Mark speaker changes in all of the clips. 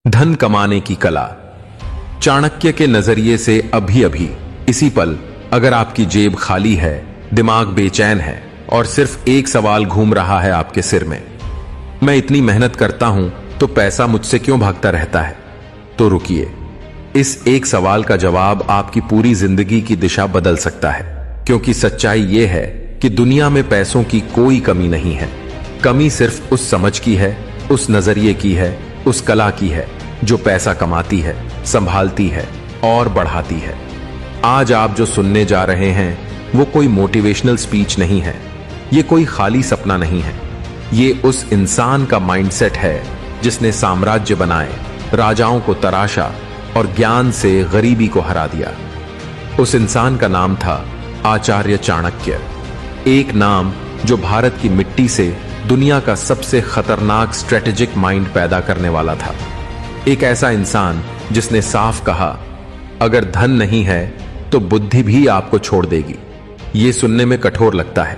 Speaker 1: धन कमाने की कला। चाणक्य के नजरिए से अभी अभी इसी पल अगर आपकी जेब खाली है, दिमाग बेचैन है और सिर्फ एक सवाल घूम रहा है आपके सिर में, मैं इतनी मेहनत करता हूं तो पैसा मुझसे क्यों भागता रहता है, तो रुकिए। इस एक सवाल का जवाब आपकी पूरी जिंदगी की दिशा बदल सकता है। क्योंकि सच्चाई यह है कि दुनिया में पैसों की कोई कमी नहीं है। कमी सिर्फ उस समझ की है, उस नजरिए की है, उस कला की है जो पैसा कमाती है, संभालती है और बढ़ाती है। आज आप जो सुनने जा रहे हैं वो कोई मोटिवेशनल स्पीच नहीं है, ये कोई खाली सपना नहीं है। ये उस इंसान का माइंडसेट है जिसने साम्राज्य बनाए, राजाओं को तराशा और ज्ञान से गरीबी को हरा दिया। उस इंसान का नाम था आचार्य चाणक्य। एक नाम जो भारत की मिट्टी से दुनिया का सबसे खतरनाक स्ट्रेटेजिक माइंड पैदा करने वाला था। एक ऐसा इंसान जिसने साफ कहा, अगर धन नहीं है तो बुद्धि भी आपको छोड़ देगी। यह सुनने में कठोर लगता है,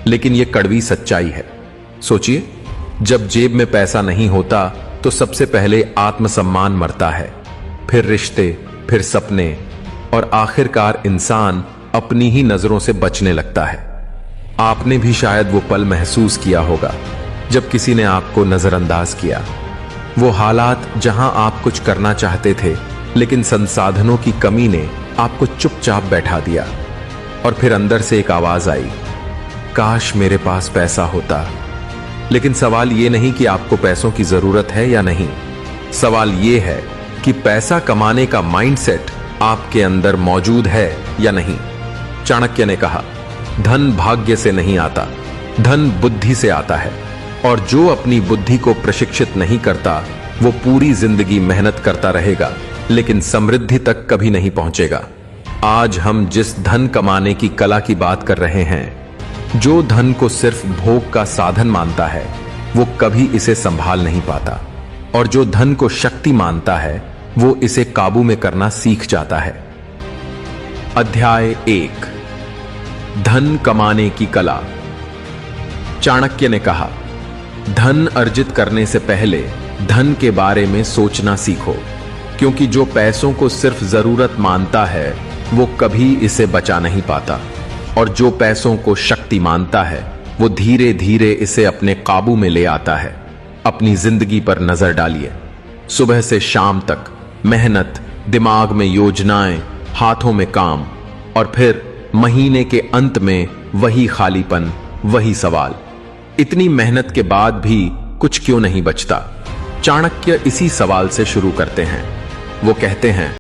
Speaker 1: लेकिन यह कड़वी सच्चाई है। सोचिए, जब जेब में पैसा नहीं होता तो सबसे पहले आत्मसम्मान मरता है, फिर रिश्ते, फिर सपने और आखिरकार इंसान अपनी ही नजरों से बचने लगता है। आपने भी शायद वो पल महसूस किया होगा जब किसी ने आपको नजरअंदाज किया। वो हालात जहां आप कुछ करना चाहते थे लेकिन संसाधनों की कमी ने आपको चुपचाप बैठा दिया। और फिर अंदर से एक आवाज आई, काश मेरे पास पैसा होता। लेकिन सवाल ये नहीं कि आपको पैसों की जरूरत है या नहीं, सवाल ये है कि पैसा कमाने का माइंडसेट आपके अंदर मौजूद है या नहीं। चाणक्य ने कहा, धन भाग्य से नहीं आता, धन बुद्धि से आता है। और जो अपनी बुद्धि को प्रशिक्षित नहीं करता वो पूरी जिंदगी मेहनत करता रहेगा लेकिन समृद्धि तक कभी नहीं पहुंचेगा। आज हम जिस धन कमाने की कला की बात कर रहे हैं, जो धन को सिर्फ भोग का साधन मानता है वो कभी इसे संभाल नहीं पाता, और जो धन को शक्ति मानता है वो इसे काबू में करना सीख जाता है। अध्याय 1, धन कमाने की कला। चाणक्य ने कहा, धन अर्जित करने से पहले धन के बारे में सोचना सीखो, क्योंकि जो पैसों को सिर्फ जरूरत मानता है वो कभी इसे बचा नहीं पाता, और जो पैसों को शक्ति मानता है वो धीरे धीरे इसे अपने काबू में ले आता है। अपनी जिंदगी पर नजर डालिए, सुबह से शाम तक मेहनत, दिमाग में योजनाएं, हाथों में काम, और फिर महीने के अंत में वही खालीपन, वही सवाल, इतनी मेहनत के बाद भी कुछ क्यों नहीं बचता। चाणक्य इसी सवाल से शुरू करते हैं। वो कहते हैं,